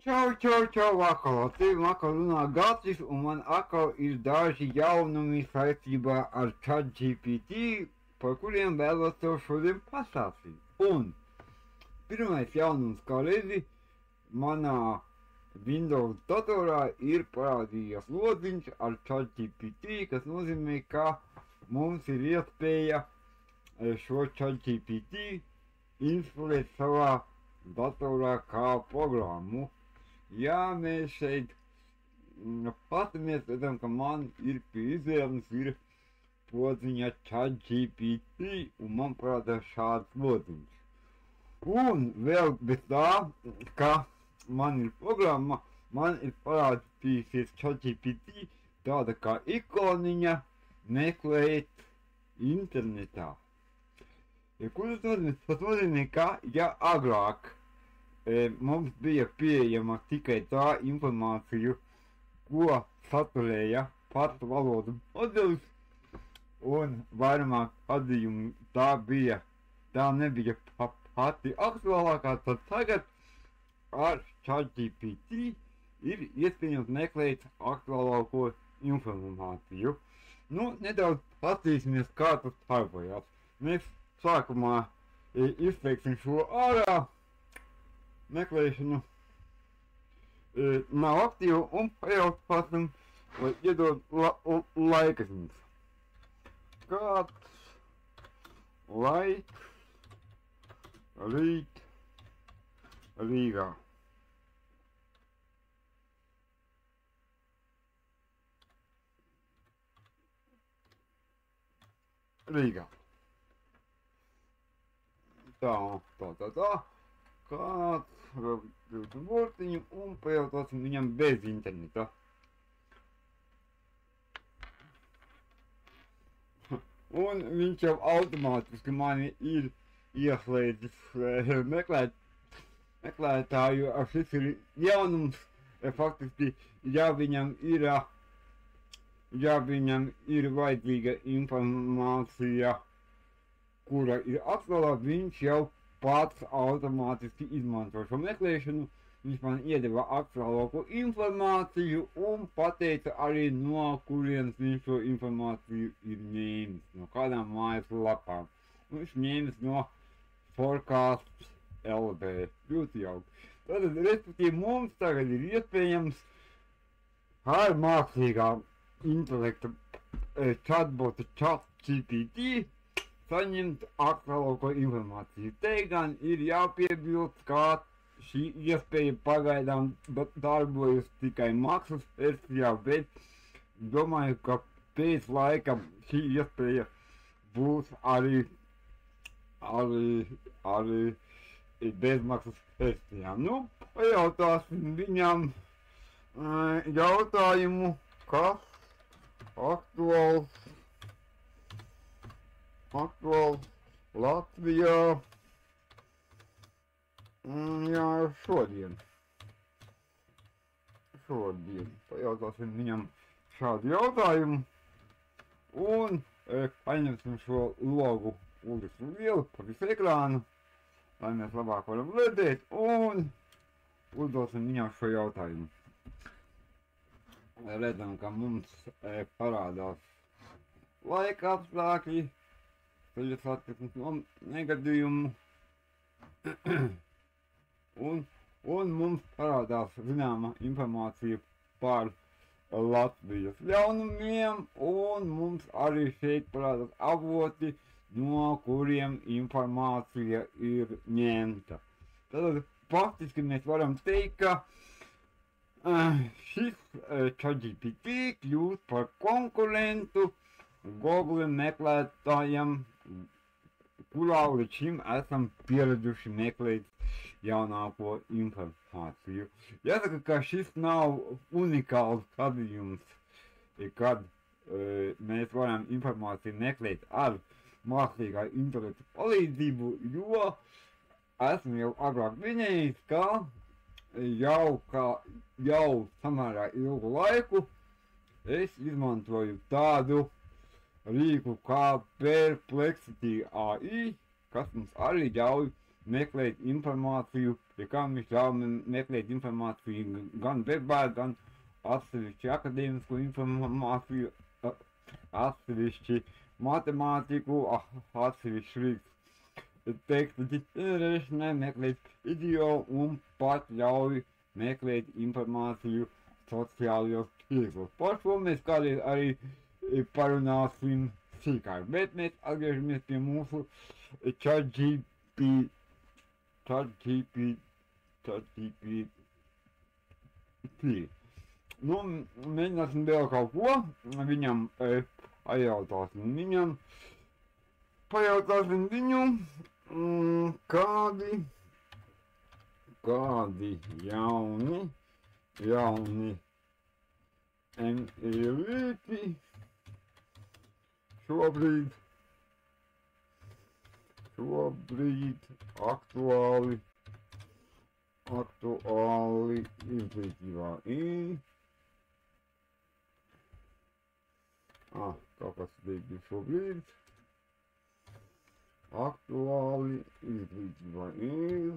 Čau, vakar! Tev vakar runā Gatis, un man atkal ir daži jaunumi saistībā ar ChatGPT, par kuriem vēlos tev šodien pastāstīt. Un pirmais jaunums, kā redzi, manā Windows datorā ir parādījies lodziņš ar ChatGPT, kas nozīmē, ka mums ir iespēja šo ChatGPT instalēt savā datorā kā programmu. Ja mēs šeit pastamies, redzam, ka man ir pie izvēles ir podziņa ChatGPT, un man parādās šāds lodziņš. Un vēl bez tā, ka man ir programma, man ir parādījusies ChatGPT tāda kā ikoniņa meklēt internetā. Ko tas nozīmē? Tas nozīmē, ka ja agrāk mums bija pieejama tikai tā informācija, ko saturēja pats valodu modelis, un vairumā gadījumu tā nebija pati aktuālākā, tad tagad ar ChatGPT ir iespējams meklēt aktuālāko informāciju. Nedaudz paskatīsimies, kā tas darbojas. Mēs sākumā izteiksim šo ārā. Meklēšana nav aktīva un pajautāsim, lai iedod laikasņus. Kāds laiks rīt Rīgā? Tā. Kāds burtiņu un pajautāsim viņam bez interneta. Un viņš jau automātiski mani ir ieslēdzis meklētāju, šis ir jaunums, faktiski, ja viņam ir vajadzīga informācija, kura ir aktuālā, viņš jau pats automātiski izmanto šo meklēšanu. Viņš man iedeva aktuālāko informāciju un pateica arī, no kurienes viņš šo informāciju ir ņēmis, no kādām mājaslapām. Viņš ņēmis no Forecast LB. Ļoti jauki. Tātad, respektīvi, mums tagad ir iespējams ar mākslīgā intelekta chatbotu ChatGPT saņemt aktuālāko informāciju. Te gan ir jāpiebilst, ka šī iespēja pagaidām darbojas tikai maksas versijā, bet domāju, ka pēc laika šī iespēja būs arī bezmaksas versijā. Pajautāsim viņam jautājumu, kas aktuāls Latvijā šodien. Pajautāsim viņam šādu jautājumu un paņemsim šo logu ULIS vielu pa visu ekrānu, lai mēs labāk varam redzēt, un uzdosim viņam šo jautājumu. Redzam, ka mums parādās laika apstākļi, ceļu satiksmes negadījumu, un mums parādās zināma informācija par Latvijas ļaunumiem, un mums arī šeit parādās avoti, no kuriem informācija ir ņemta. Tātad faktiski mēs varam teikt, ka šis ChatGPT kļūst par konkurentu Google meklētājiem, kurā līdz šim esam pieraduši meklēt jaunāko informāciju. Jāsaka, ka šis nav unikāls gadījums, kad mēs varam informāciju meklēt ar mākslīgā intelekta palīdzību, jo esmu jau agrāk minējis, ka jau samērā ilgu laiku es izmantoju tādu rīku kā Perplexity AI, kas mums arī ļauj meklēt informāciju, pie kā viņš ļauj meklēt informāciju gan webā, gan atsevišķi akadēmisku informāciju, atsevišķi matemātiku, atsevišķi tekstu ģenerēšanai, meklēt video un pat ļauj meklēt informāciju sociālajos tīklos. Par šo mēs kādreiz arī parunāsim sīkāk, bet mēs atgriežamies pie mūsu ChatGPT. Nu, mēģināsim vēl kaut ko viņam pajautāsim viņam. Pajautāsim viņu, kādi jauni ierīci šobrīd aktuāli izglītībā ir. Kaut kas bija šobrīd. Aktuāli izglītībā ir.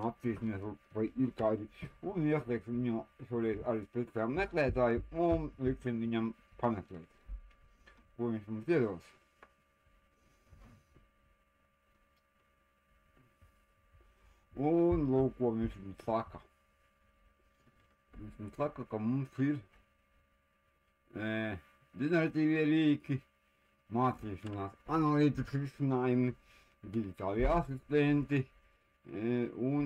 Apsīsimies, vai ir kādi, un ieslēgsim viņu šoreiz arī speciāli meklētāju, un liksim viņam pameklēt, ko viņš mums iedos. Un lūk, ko viņš mums saka. Viņš mums saka, ka mums ir ģeneratīvie rīki, mācīšanās analītikas risinājumi, digitālie asistenti, un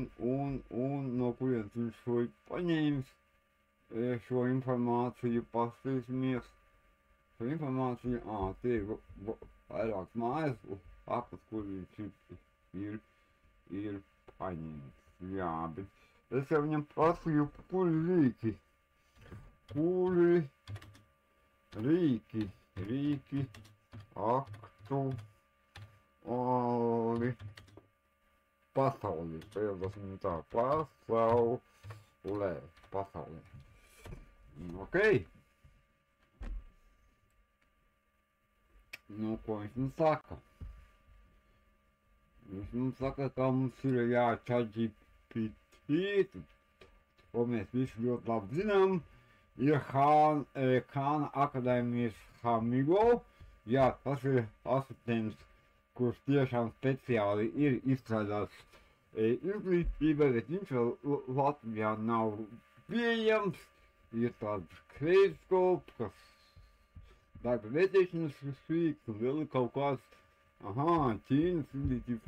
no kurienes viņš šo paņēmis, šo informāciju, paskatīsimies. Šo informāciju, te ir vairākas mājas, lapas, kur viņš ir paņēmis. Jā, bet es jau viņam prasīju, kuri rīki aktuāli pasaulē. Pajautāsim tā, pasaulē. Ok. Nu, ko viņš mums saka? Viņš mums saka, ka mums ir ChatGPT, ko mēs visi ļoti labi zinām, ir Khan Academijas Hamigo. Jā, tas ir asistents, kurš tiešām speciāli ir izstrādāts izglītībai, bet viņš vēl Latvijā nav pieejams. Ir tāds kreiskops, kas darba vērtēšanas rīks un vēl ir kaut kāds, Ķīnas izglītības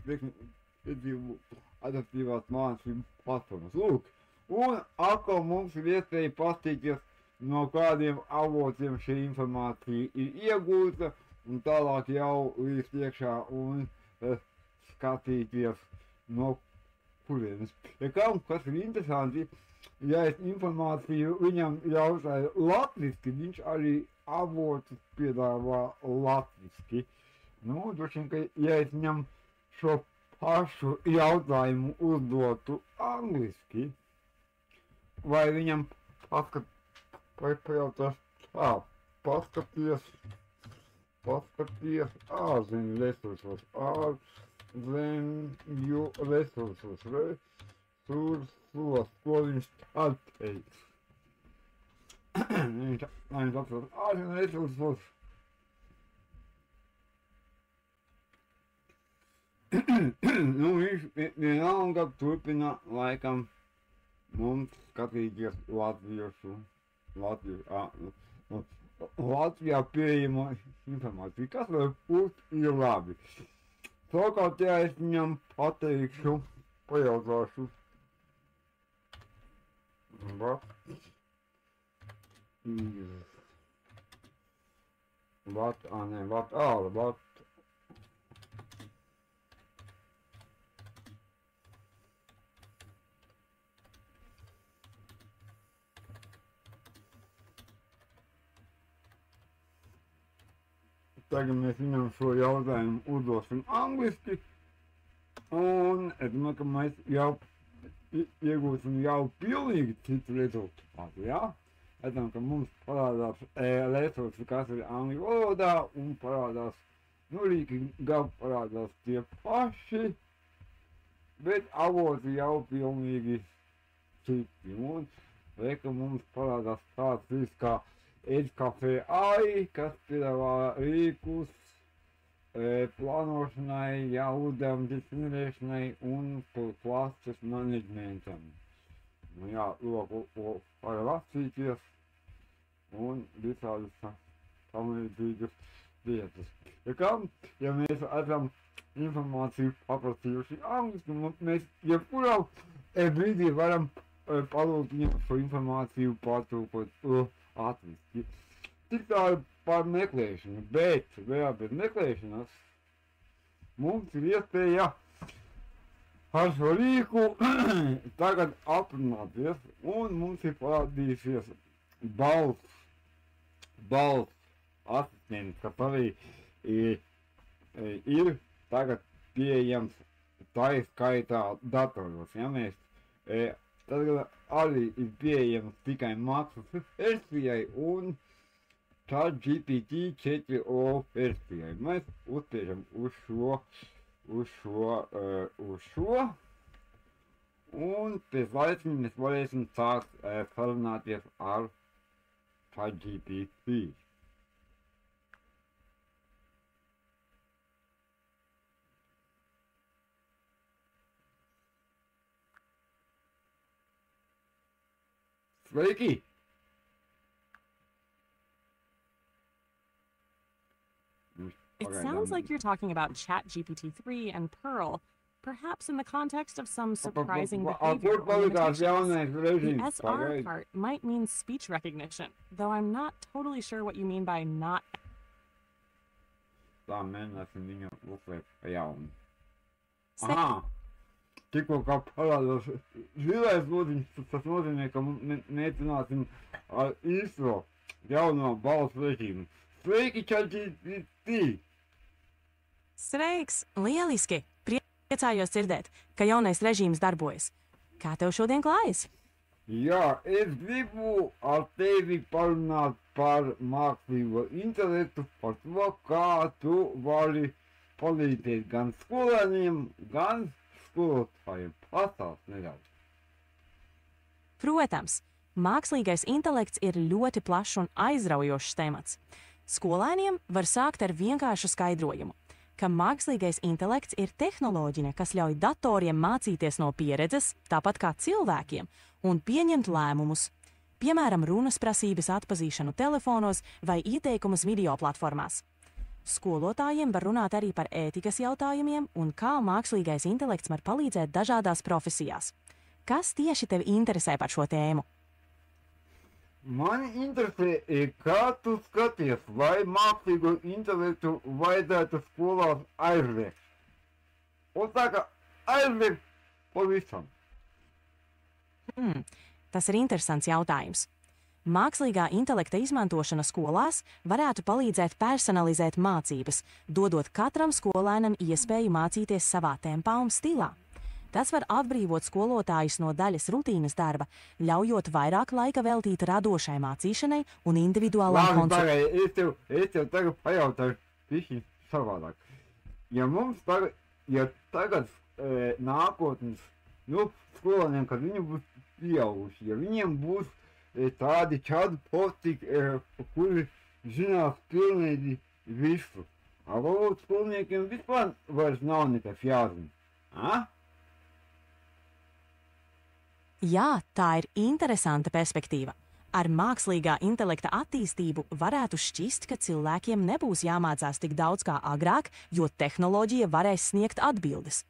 adaptīvās mācību platformas. Lūk, un atkal mums ir iespēja paskatīties, no kādiem avotiem šī informācija ir iegūta, un tālāk jau līdz iekšā un skatīties, no kurienes. Ja kaut kas ir interesanti, ja es informāciju viņam jautāju latviski, viņš arī avotus piedāvā latviski. Nu, droši vien, ka ja es viņam šo pašu jautājumu uzdotu angliski, vai viņam pajautās tā, paskaties ārzemju resursos, ko viņš atteiks. Viņš atceras ārzemju resursos. Nu, viņš vienalga turpina laikam mums skatīties Latvijā pieejamo informāciju, kas var būt ir labi. Savukārt, ja es viņam pateikšu, pajautāšu, tagad mēs viņam šo jautājumu uzdosim angliski, un es domāju, ka mēs jau iegūsim jau pilnīgi citu rezultātu, jā? Es domāju, ka mums parādās resursi, kas ir angļu valodā, un parādās Nu, rīki gan parādās tie paši, bet avoti jau pilnīgi citi. Un ka mums parādās tāds rīks kā Edcafé AI, kas piedāvā rīkus plānošanai, uzdevuma definēšanai un klases menedžmentam. Nu jā, lūk, var lasīties un visādas tam līdzīgas lietas. Ja mēs esam informāciju paprasījuši angliski, mēs jebkurā brīdī varam palūgt viņam šo informāciju pārtulkot atviski. Tik tādu par meklēšanu, bet vēl bez meklēšanas mums ir iespēja ar šo rīku tagad aprunāties, un mums ir parādījusies balss asistents, kas arī ir tagad pieejams tā skaitā datoros. Ja mēs tagad arī ir pieejams tikai maksas versijai un ChatGPT 4o versijai. Mēs uzspiežam uz šo, un pēc laicīgi mēs varēsim sākt sarunāties ar ChatGPT. Sveiki! It sounds like you're talking about ChatGPT-3 and Pearl, perhaps in the context of some surprising behavior or limitations. The SR part might mean speech recognition, though I'm not totally sure what you mean by not. Tā mēģināsim viņu uzliekt pa jaunu. Aha! Tikko kā parādās zilais lodziņš, tas nozīmē, ka mēs runāsim ar īsto jauno balsu režīmu. Sveiki, ChatGPT! Sveiks! Lieliski! Priecājos dzirdēt, ka jaunais režīms darbojas. Kā tev šodien klājas? Jā, es gribu ar tevi parunāt par mākslīgo intelektu, par to, kā tu vari palīdzēt gan skolēniem, gan skolotājiem. Pastāst nedaudz. Protams, mākslīgais intelekts ir ļoti plašs un aizraujošs temats. Skolēniem var sākt ar vienkāršu skaidrojumu, ka mākslīgais intelekts ir tehnoloģija, kas ļauj datoriem mācīties no pieredzes, tāpat kā cilvēkiem, un pieņemt lēmumus, piemēram, runas prasības atpazīšanu telefonos vai ieteikumus video platformās. Skolotājiem var runāt arī par ētikas jautājumiem un kā mākslīgais intelekts var palīdzēt dažādās profesijās. Kas tieši tevi interesē par šo tēmu? Mani interesē, kā tu skaties, vai mākslīgo intelektu vajadzētu skolās aizliegt. Un tā kā aizliegt pavisam. Tas ir interesants jautājums. Mākslīgā intelekta izmantošana skolās varētu palīdzēt personalizēt mācības, dodot katram skolēnam iespēju mācīties savā tempā un stilā. Tas var atbrīvot skolotājus no daļas rutīnas darba, ļaujot vairāk laika veltīt radošai mācīšanai un individuālām konsultācijām. Es tev tagad pajautāju pišķi savādāk. Ja mums tagad nākotnes skolēniem, kad viņi būs pieauguši, ja viņiem būs tādi chatboti, kuri zinās pilnīgi visu, varbūt skolniekiem vispār vairs nav nekas jāzina. Jā, tā ir interesanta perspektīva. Ar mākslīgā intelekta attīstību varētu šķist, ka cilvēkiem nebūs jāmācās tik daudz kā agrāk, jo tehnoloģija varēs sniegt atbildes.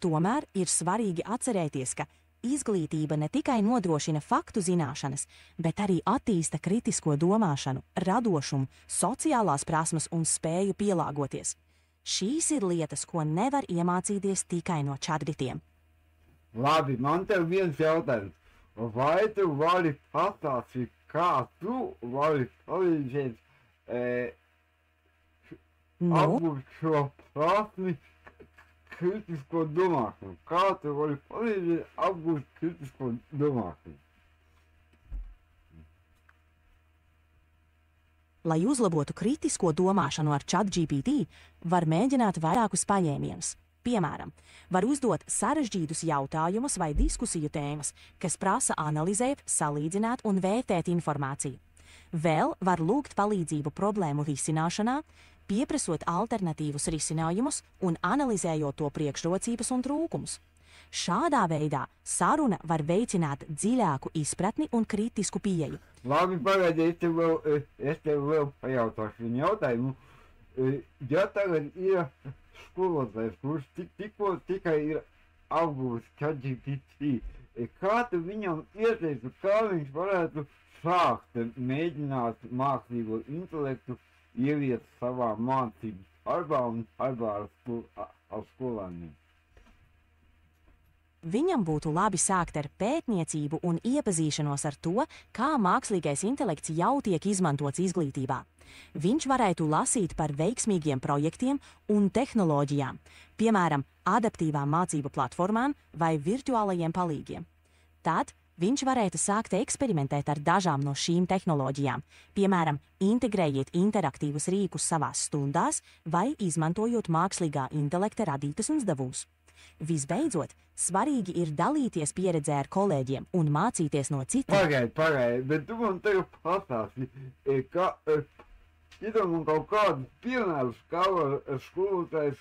Tomēr ir svarīgi atcerēties, ka izglītība ne tikai nodrošina faktu zināšanas, bet arī attīsta kritisko domāšanu, radošumu, sociālās prasmes un spēju pielāgoties. Šīs ir lietas, ko nevar iemācīties tikai no chatbotiem. Labi, man tev viens jautājums. Vai tu vari pastāstīt, kā tu vari palīdzēt apgūt šo prasmi kritisko domāšanu? Kā tu vari palīdzēt apgūt kritisko domāšanu? Lai uzlabotu kritisko domāšanu ar ChatGPT, var mēģināt vairākus paņēmienus. Piemēram, var uzdot sarežģītus jautājumus vai diskusiju tēmas, kas prasa analizēt, salīdzināt un vērtēt informāciju. Vēl var lūgt palīdzību problēmu risināšanā, pieprasot alternatīvus risinājumus un analizējot to priekšrocības un trūkumus. Šādā veidā saruna var veicināt dziļāku izpratni un kritisku pieeju. Labi, pagaidi, es tev vēl pajautāšu viņu jautājumu. Ja tagad ir skolotājs, kurš tikko tikai ir apgūs ChatGPT, kā tu viņam ieteiktu, kā viņš varētu sākt mēģināt mākslīgo intelektu ieviest savā mācību darbā un darbā ar skolāniem? Viņam būtu labi sākt ar pētniecību un iepazīšanos ar to, kā mākslīgais intelekts jau tiek izmantots izglītībā. Viņš varētu lasīt par veiksmīgiem projektiem un tehnoloģijām, piemēram, adaptīvām mācību platformām vai virtuālajiem palīgiem. Tad viņš varētu sākt eksperimentēt ar dažām no šīm tehnoloģijām, piemēram, integrējiet interaktīvus rīkus savās stundās vai izmantojot mākslīgā intelekta radītas uzdevumus. Visbeidzot, svarīgi ir dalīties pieredzē ar kolēģiem un mācīties no citiem. Pagaidi, bet tu man tagad pastāsti, ka iedomā kaut kādus piemērus, kā var skolotājs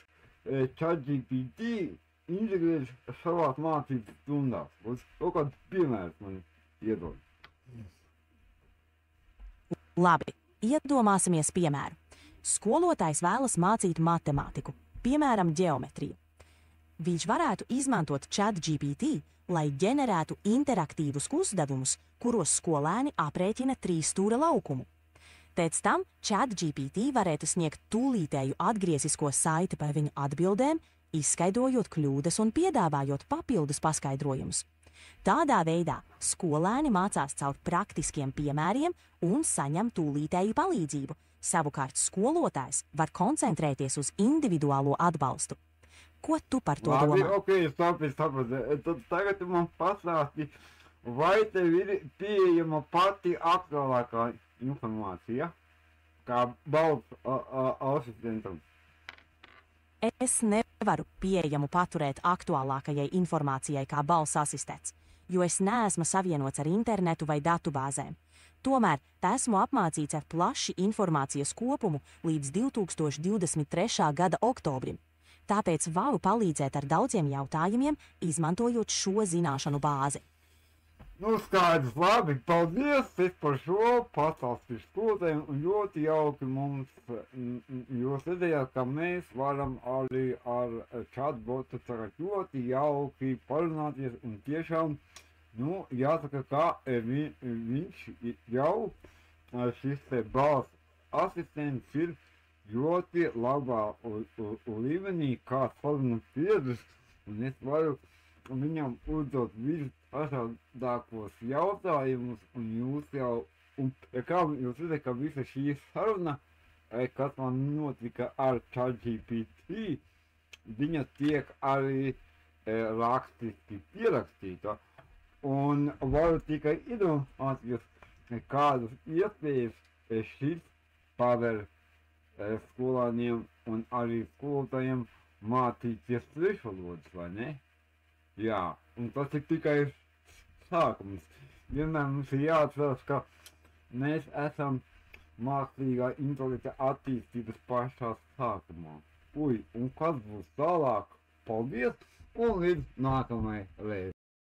ChatGPT integrēt savās mācības stundās. Kaut kādus piemērus man iedod. Labi, iedomāsimies piemēru. Skolotājs vēlas mācīt matemātiku, piemēram, ģeometriju. Viņš varētu izmantot ChatGPT, lai ģenerētu interaktīvus uzdevumus, kuros skolēni aprēķina 3-stūra laukumu. Pēc tam ChatGPT varētu sniegt tūlītēju atgriezisko saiti par viņu atbildēm, izskaidrojot kļūdas un piedāvājot papildus paskaidrojumus. Tādā veidā skolēni mācās caur praktiskiem piemēriem un saņem tūlītēju palīdzību. Savukārt skolotājs var koncentrēties uz individuālo atbalstu. Ko tu par to domā? Labi, sapratu. Tad tagad tu man pastāsti, vai tev ir pieejama pati aktuālākā informācija, kā balss asistentam? Es nevaru pieejamu paturēt aktuālākajai informācijai kā balss asistents, jo es neesmu savienots ar internetu vai datubāzēm. Tomēr esmu apmācīts ar plašu informācijas kopumu līdz 2023. gada oktobrim. Tāpēc varu palīdzēt ar daudziem jautājumiem, izmantojot šo zināšanu bāzi. Nu, skaidrs, labi, paldies par šo pastāstīšu skolotājiem, un ļoti jauki mums, jūs redzējāt, ka mēs varam arī ar chatbotu tagad ļoti jauki parunāties, un tiešām, nu, jāsaka, ka viņš jau, šis te balss asistents ir ļoti labā līmenī, kā sarunas biedrs, un es varu viņam uzdot visdažādākos jautājumus, un jūs jau, un kā jūs redzat, ka visa šī saruna, kas man notika ar ChatGPT, viņa tiek arī rakstiski pierakstīta, un varu tikai iedomāties, kādus iespējas šis paver skolāniem un arī skolotājiem mācīties svešvalodas, vai ne? Jā, un tas ir tikai sākums. Vienmēr mums ir jāatceras, ka mēs esam mākslīgā intelekta attīstības pašā sākumā. Un kas būs tālāk? Paldies un līdz nākamajai reizei!